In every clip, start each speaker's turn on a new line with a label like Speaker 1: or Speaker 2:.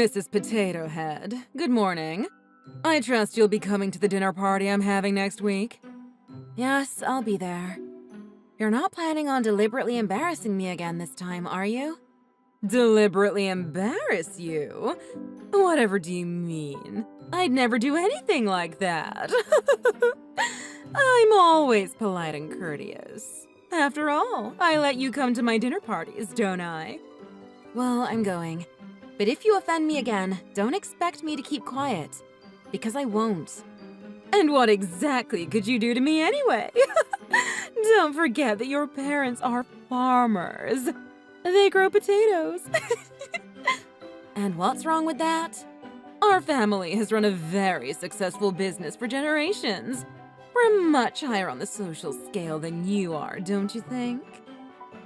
Speaker 1: Mrs. Potato Head, good morning. I trust you'll be coming to the dinner party I'm having next week.
Speaker 2: Yes, I'll be there. You're not planning on deliberately embarrassing me again this time, are you?
Speaker 1: Deliberately embarrass you? Whatever do you mean? I'd never do anything like that. I'm always polite and courteous. After all, I let you come to my dinner parties, don't I?
Speaker 2: Well, I'm going. But if you offend me again, don't expect me to keep quiet. Because I won't.
Speaker 1: And what exactly could you do to me anyway? Don't forget that your parents are farmers. They grow potatoes.
Speaker 2: And what's wrong with that?
Speaker 1: Our family has run a very successful business for generations. We're much higher on the social scale than you are, don't you think?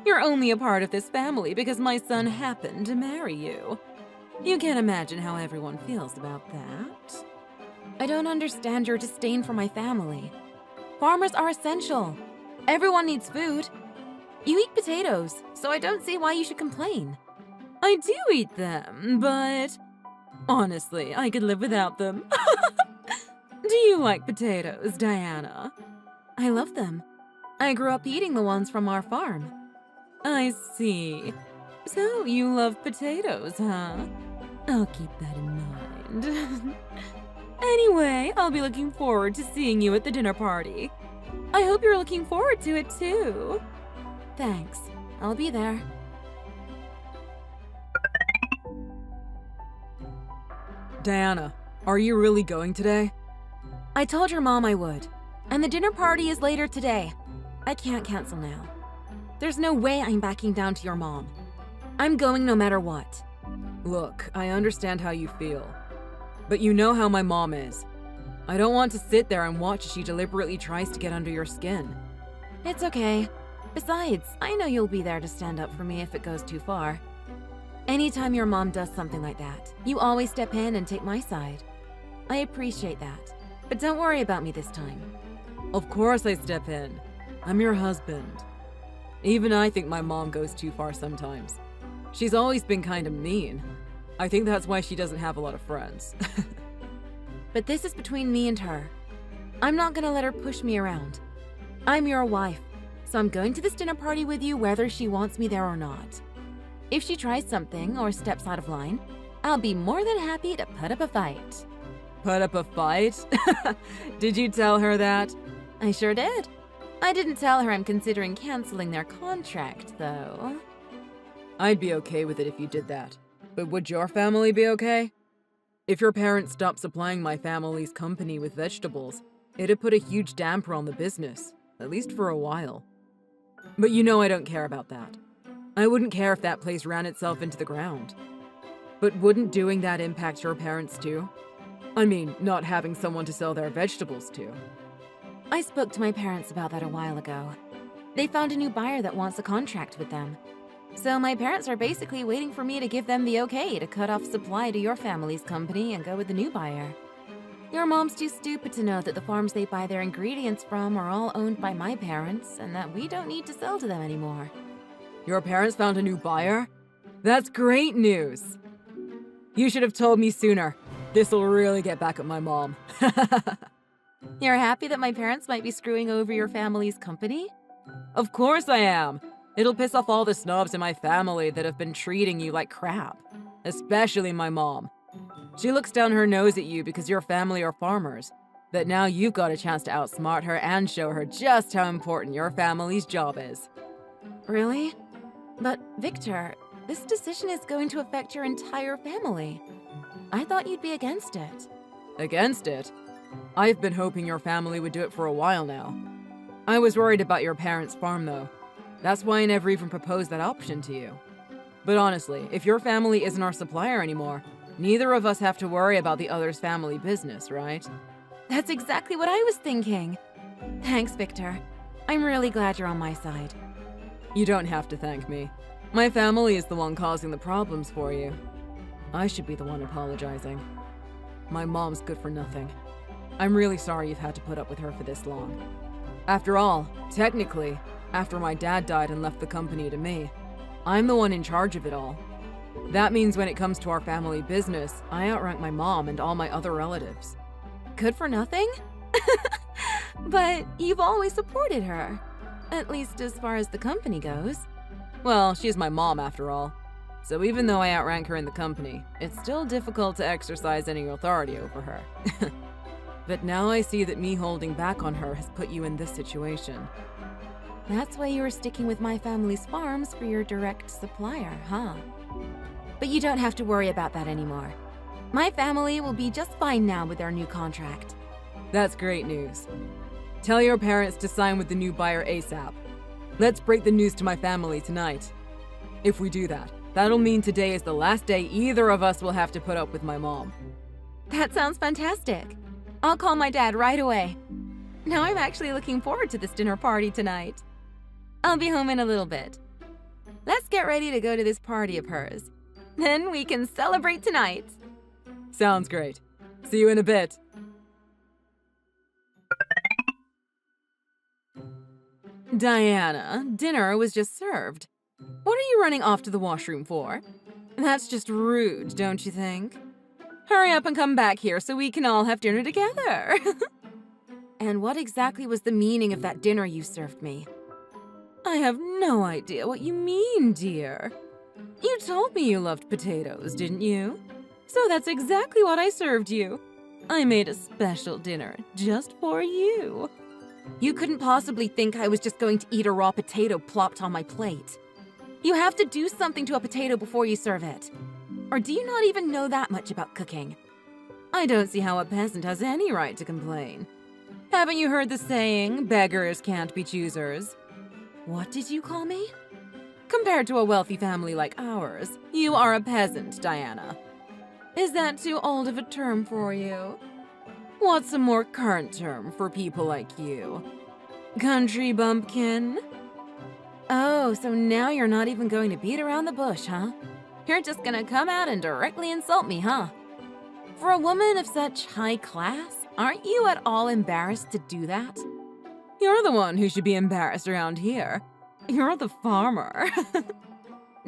Speaker 1: You're only a part of this family because my son happened to marry you. You can't imagine how everyone feels about that.
Speaker 2: I don't understand your disdain for my family. Farmers are essential. Everyone needs food. You eat potatoes, so I don't see why you should complain.
Speaker 1: I do eat them, but honestly, I could live without them. Do you like potatoes, Diana?
Speaker 2: I love them. I grew up eating the ones from our farm.
Speaker 1: I see. So you love potatoes, huh? I'll keep that in mind. Anyway, I'll be looking forward to seeing you at the dinner party. I hope you're looking forward to it too.
Speaker 2: Thanks. I'll be there.
Speaker 1: Diana, are you really going today?
Speaker 2: I told your mom I would. And the dinner party is later today. I can't cancel now. There's no way I'm backing down to your mom. I'm going no matter what.
Speaker 1: Look, I understand how you feel. But you know how my mom is. I don't want to sit there and watch as she deliberately tries to get under your skin.
Speaker 2: It's okay. Besides, I know you'll be there to stand up for me if it goes too far. Anytime your mom does something like that, you always step in and take my side. I appreciate that. But don't worry about me this time.
Speaker 1: Of course I step in. I'm your husband. Even I think my mom goes too far sometimes. She's always been kind of mean. I think that's why she doesn't have a lot of friends.
Speaker 2: But this is between me and her. I'm not gonna let her push me around. I'm your wife, so I'm going to this dinner party with you whether she wants me there or not. If she tries something or steps out of line, I'll be more than happy to put up a fight.
Speaker 1: Put up a fight? Did you tell her that?
Speaker 2: I sure did. I didn't tell her I'm considering canceling their contract, though.
Speaker 1: I'd be okay with it if you did that. But would your family be okay? If your parents stopped supplying my family's company with vegetables, it'd put a huge damper on the business, at least for a while. But you know I don't care about that. I wouldn't care if that place ran itself into the ground. But wouldn't doing that impact your parents too? I mean, not having someone to sell their vegetables to.
Speaker 2: I spoke to my parents about that a while ago. They found a new buyer that wants a contract with them. So my parents are basically waiting for me to give them the okay to cut off supply to your family's company and go with the new buyer. Your mom's too stupid to know that the farms they buy their ingredients from are all owned by my parents and that we don't need to sell to them anymore.
Speaker 1: Your parents found a new buyer? That's great news! You should have told me sooner. This'll really get back at my mom.
Speaker 2: You're happy that my parents might be screwing over your family's company?
Speaker 1: Of course I am! It'll piss off all the snobs in my family that have been treating you like crap. Especially my mom. She looks down her nose at you because your family are farmers. But now you've got a chance to outsmart her and show her just how important your family's job is.
Speaker 2: Really? But, Victor, this decision is going to affect your entire family. I thought you'd be against it.
Speaker 1: Against it? I've been hoping your family would do it for a while now. I was worried about your parents' farm, though. That's why I never even proposed that option to you. But honestly, if your family isn't our supplier anymore, neither of us have to worry about the other's family business, right?
Speaker 2: That's exactly what I was thinking. Thanks, Victor. I'm really glad you're on my side.
Speaker 1: You don't have to thank me. My family is the one causing the problems for you. I should be the one apologizing. My mom's good for nothing. I'm really sorry you've had to put up with her for this long. After all, technically, after my dad died and left the company to me, I'm the one in charge of it all. That means when it comes to our family business, I outrank my mom and all my other relatives.
Speaker 2: Good for nothing? But you've always supported her. At least as far as the company goes.
Speaker 1: Well, she's my mom after all. So even though I outrank her in the company, it's still difficult to exercise any authority over her. But now I see that me holding back on her has put you in this situation.
Speaker 2: That's why you were sticking with my family's farms for your direct supplier, huh? But you don't have to worry about that anymore. My family will be just fine now with our new contract.
Speaker 1: That's great news. Tell your parents to sign with the new buyer ASAP. Let's break the news to my family tonight. If we do that, that'll mean today is the last day either of us will have to put up with my mom.
Speaker 2: That sounds fantastic. I'll call my dad right away. Now I'm actually looking forward to this dinner party tonight. I'll be home in a little bit. Let's get ready to go to this party of hers. Then we can celebrate tonight.
Speaker 1: Sounds great. See you in a bit. Diana, dinner was just served. What are you running off to the washroom for? That's just rude, don't you think? Hurry up and come back here so we can all have dinner together.
Speaker 2: And what exactly was the meaning of that dinner you served me?
Speaker 1: I have no idea what you mean, dear. You told me you loved potatoes, didn't you? So that's exactly what I served you. I made a special dinner just for you.
Speaker 2: You couldn't possibly think I was just going to eat a raw potato plopped on my plate. You have to do something to a potato before you serve it. Or do you not even know that much about cooking?
Speaker 1: I don't see how a peasant has any right to complain. Haven't you heard the saying, beggars can't be choosers? What did you call me? Compared to a wealthy family like ours, you are a peasant, Diana. Is that too old of a term for you? What's a more current term for people like you? Country bumpkin?
Speaker 2: Oh, so now you're not even going to beat around the bush, huh? You're just gonna come out and directly insult me, huh? For a woman of such high class, aren't you at all embarrassed to do that?
Speaker 1: You're the one who should be embarrassed around here. You're the farmer.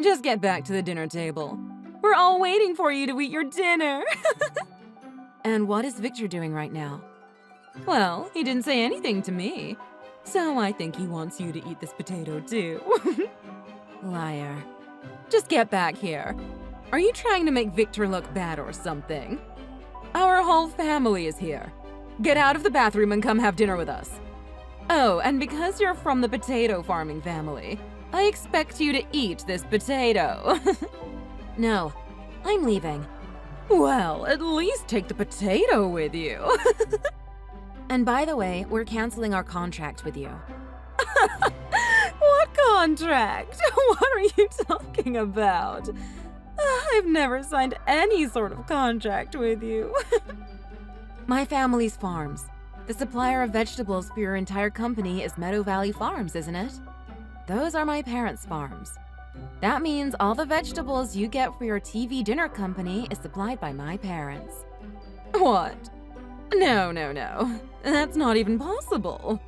Speaker 1: Just get back to the dinner table. We're all waiting for you to eat your dinner.
Speaker 2: And what is Victor doing right now?
Speaker 1: Well, he didn't say anything to me. So I think he wants you to eat this potato too.
Speaker 2: Liar.
Speaker 1: Just get back here. Are you trying to make Victor look bad or something? Our whole family is here. Get out of the bathroom and come have dinner with us. Oh, and because you're from the potato farming family, I expect you to eat this potato.
Speaker 2: No, I'm leaving.
Speaker 1: Well, at least take the potato with you.
Speaker 2: And by the way, we're canceling our contract with you.
Speaker 1: What contract? What are you talking about? I've never signed any sort of contract with you.
Speaker 2: My family's farms. The supplier of vegetables for your entire company is Meadow Valley Farms, isn't it? Those are my parents' farms. That means all the vegetables you get for your TV dinner company is supplied by my parents.
Speaker 1: What? No. That's not even possible.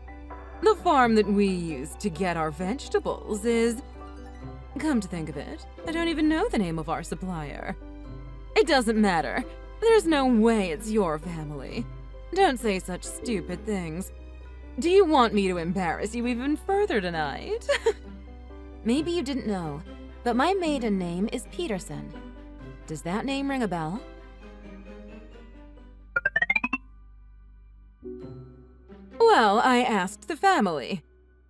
Speaker 1: The farm that we use to get our vegetables is... Come to think of it, I don't even know the name of our supplier. It doesn't matter. There's no way it's your family. Don't say such stupid things. Do you want me to embarrass you even further tonight?
Speaker 2: Maybe you didn't know, but my maiden name is Peterson. Does that name ring a bell?
Speaker 1: Well, I asked the family,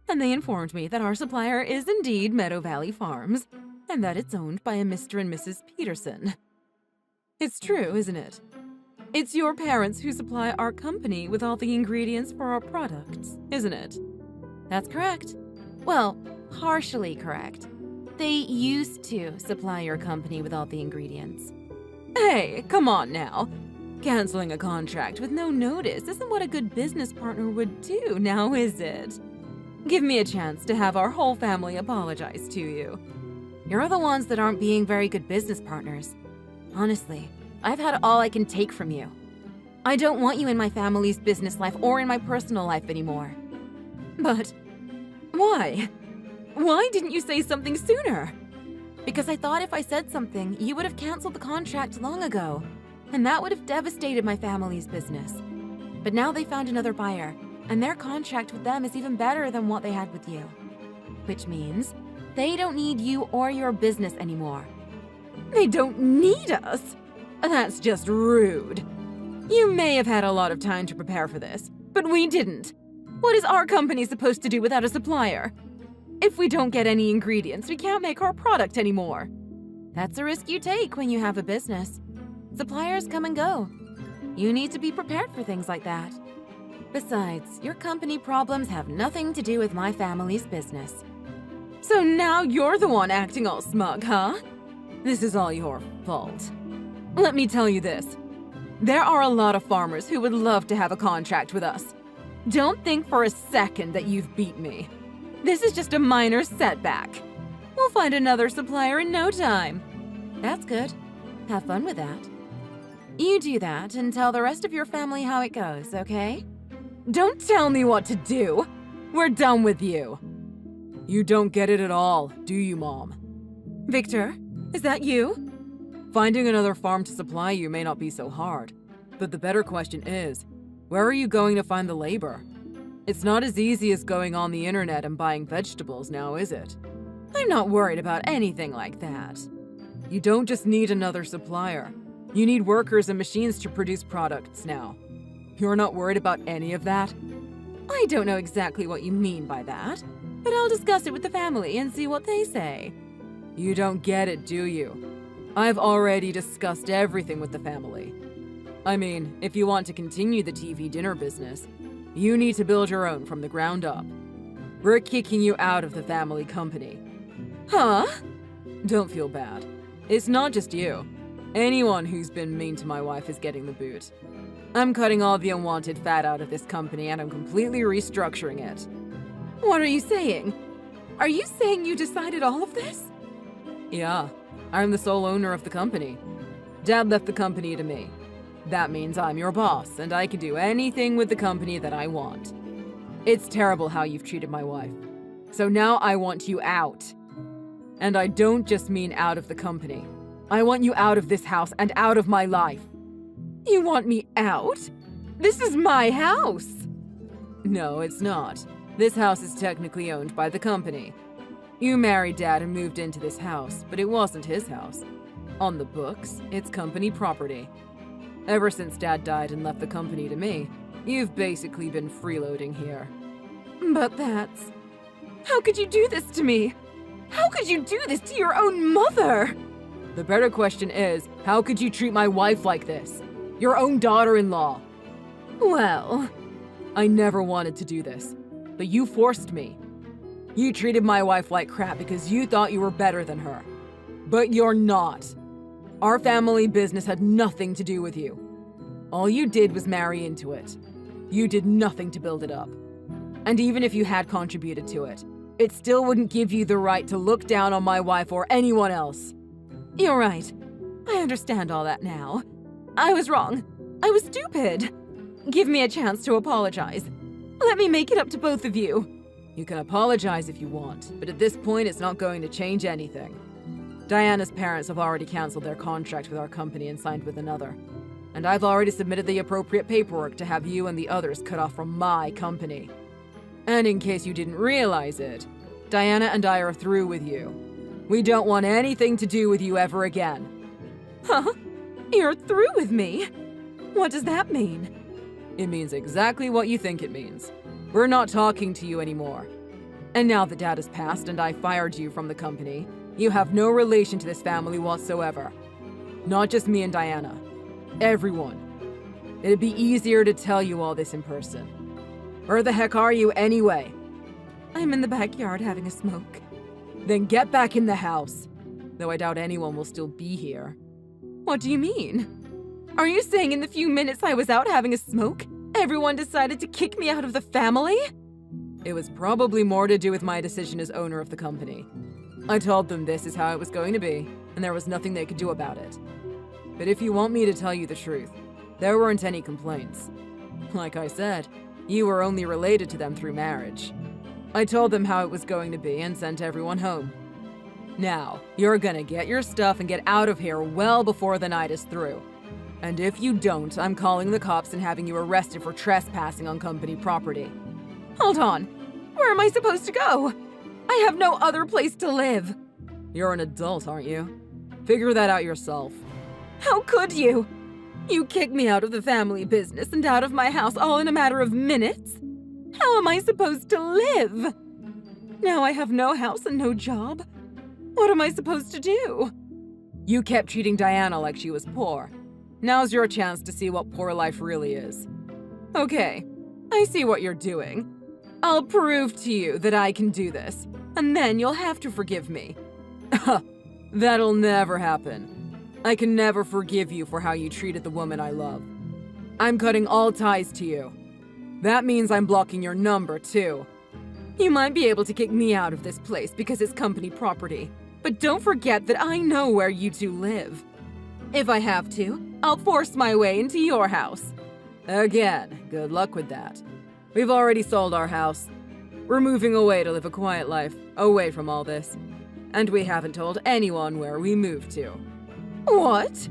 Speaker 1: and they informed me that our supplier is indeed Meadow Valley Farms, and that it's owned by a Mr. and Mrs. Peterson. It's true, isn't it? It's your parents who supply our company with all the ingredients for our products, isn't it?
Speaker 2: That's correct. Well, partially correct. They used to supply your company with all the ingredients.
Speaker 1: Hey, come on now. Canceling a contract with no notice isn't what a good business partner would do, now is it? Give me a chance to have our whole family apologize to you.
Speaker 2: You're the ones that aren't being very good business partners. Honestly, I've had all I can take from you. I don't want you in my family's business life or in my personal life anymore.
Speaker 1: But why? Why didn't you say something sooner?
Speaker 2: Because I thought if I said something, you would have canceled the contract long ago. And that would have devastated my family's business. But now they found another buyer, and their contract with them is even better than what they had with you. Which means they don't need you or your business anymore.
Speaker 1: They don't need us? That's just rude. You may have had a lot of time to prepare for this, but we didn't. What is our company supposed to do without a supplier? If we don't get any ingredients, we can't make our product anymore.
Speaker 2: That's a risk you take when you have a business. Suppliers come and go. You need to be prepared for things like that. Besides, your company problems have nothing to do with my family's business.
Speaker 1: So now you're the one acting all smug, huh? This is all your fault. Let me tell you this. There are a lot of farmers who would love to have a contract with us. Don't think for a second that you've beat me. This is just a minor setback. We'll find another supplier in no time.
Speaker 2: That's good. Have fun with that. You do that and tell the rest of your family how it goes, okay?
Speaker 1: Don't tell me what to do. We're done with you. You don't get it at all, do you, Mom? Victor, is that you? Finding another farm to supply you may not be so hard, but the better question is, where are you going to find the labor? It's not as easy as going on the internet and buying vegetables now, is it? I'm not worried about anything like that. You don't just need another supplier. You need workers and machines to produce products now. You're not worried about any of that? I don't know exactly what you mean by that, but I'll discuss it with the family and see what they say. You don't get it, do you? I've already discussed everything with the family. I mean, if you want to continue the TV dinner business, you need to build your own from the ground up. We're kicking you out of the family company. Huh? Don't feel bad. It's not just you. Anyone who's been mean to my wife is getting the boot. I'm cutting all the unwanted fat out of this company and I'm completely restructuring it. What are you saying? Are you saying you decided all of this? Yeah, I'm the sole owner of the company. Dad left the company to me. That means I'm your boss and I can do anything with the company that I want. It's terrible how you've treated my wife. So now I want you out. And I don't just mean out of the company. I want you out of this house and out of my life. You want me out? This is my house. No, it's not. This house is technically owned by the company. You married Dad and moved into this house, but it wasn't his house. On the books, it's company property. Ever since Dad died and left the company to me, you've basically been freeloading here. But that's... How could you do this to me? How could you do this to your own mother? The better question is, how could you treat my wife like this? Your own daughter-in-law. Well, I never wanted to do this, but you forced me. You treated my wife like crap because you thought you were better than her. But you're not. Our family business had nothing to do with you. All you did was marry into it. You did nothing to build it up. And even if you had contributed to it, it still wouldn't give you the right to look down on my wife or anyone else. You're right. I understand all that now. I was wrong. I was stupid. Give me a chance to apologize. Let me make it up to both of you. You can apologize if you want, but at this point it's not going to change anything. Diana's parents have already canceled their contract with our company and signed with another. And I've already submitted the appropriate paperwork to have you and the others cut off from my company. And in case you didn't realize it, Diana and I are through with you. We don't want anything to do with you ever again. Huh? You're through with me? What does that mean? It means exactly what you think it means. We're not talking to you anymore. And now that Dad has passed and I fired you from the company, you have no relation to this family whatsoever. Not just me and Diana. Everyone. It'd be easier to tell you all this in person. Where the heck are you anyway? I'm in the backyard having a smoke. Then get back in the house. Though I doubt anyone will still be here. What do you mean? Are you saying in the few minutes I was out having a smoke, everyone decided to kick me out of the family? It was probably more to do with my decision as owner of the company. I told them this is how it was going to be, and there was nothing they could do about it. But if you want me to tell you the truth, there weren't any complaints. Like I said, you were only related to them through marriage. I told them how it was going to be and sent everyone home. Now, you're gonna get your stuff and get out of here well before the night is through. And if you don't, I'm calling the cops and having you arrested for trespassing on company property.
Speaker 2: Hold on. Where am I supposed to go? I have no other place to live.
Speaker 1: You're an adult, aren't you? Figure that out yourself.
Speaker 2: How could you? You kicked me out of the family business and out of my house all in a matter of minutes? How am I supposed to live? Now I have no house and no job. What am I supposed to do?
Speaker 1: You kept treating Diana like she was poor. Now's your chance to see what poor life really is. Okay, I see what you're doing. I'll prove to you that I can do this, and then you'll have to forgive me. That'll never happen. I can never forgive you for how you treated the woman I love. I'm cutting all ties to you. That means I'm blocking your number, too. You might be able to kick me out of this place because it's company property, but don't forget that I know where you two live. If I have to, I'll force my way into your house. Again, good luck with that. We've already sold our house. We're moving away to live a quiet life, away from all this. And we haven't told anyone where we moved to.
Speaker 2: What?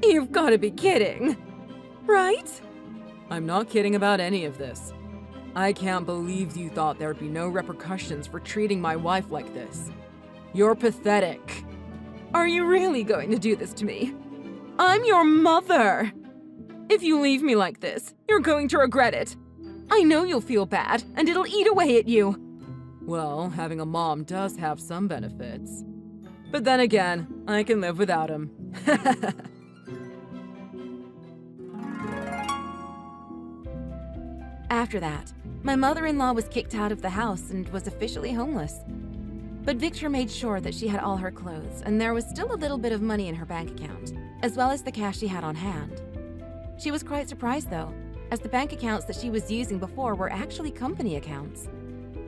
Speaker 2: You've got to be kidding. Right?
Speaker 1: I'm not kidding about any of this. I can't believe you thought there'd be no repercussions for treating my wife like this. You're pathetic.
Speaker 2: Are you really going to do this to me? I'm your mother. If you leave me like this, you're going to regret it. I know you'll feel bad, and it'll eat away at you.
Speaker 1: Well, having a mom does have some benefits. But then again, I can live without him.
Speaker 2: After that, my mother-in-law was kicked out of the house and was officially homeless. But Victor made sure that she had all her clothes, and there was still a little bit of money in her bank account, as well as the cash she had on hand. She was quite surprised, though, as the bank accounts that she was using before were actually company accounts.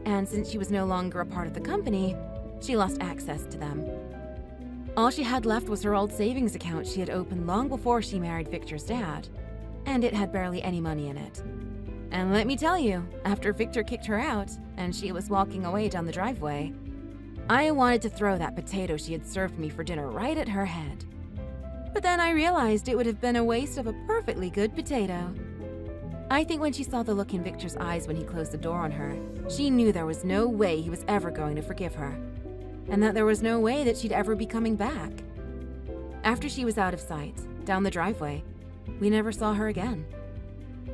Speaker 2: And since she was no longer a part of the company, she lost access to them. All she had left was her old savings account she had opened long before she married Victor's dad, and it had barely any money in it. And let me tell you, after Victor kicked her out and she was walking away down the driveway, I wanted to throw that potato she had served me for dinner right at her head. But then I realized it would have been a waste of a perfectly good potato. I think when she saw the look in Victor's eyes when he closed the door on her, she knew there was no way he was ever going to forgive her, and that there was no way that she'd ever be coming back. After she was out of sight, down the driveway, we never saw her again.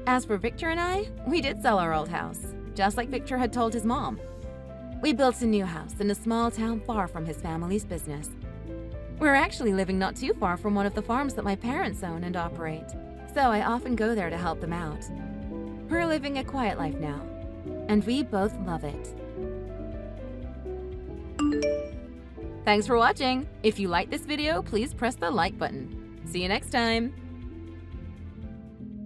Speaker 2: As for Victor and I, we did sell our old house, just like Victor had told his mom. We built a new house in a small town far from his family's business. We're actually living not too far from one of the farms that my parents own and operate, so I often go there to help them out. We're living a quiet life now, and we both love it. Thanks for watching! If you liked this video, please press the like button. See you next time!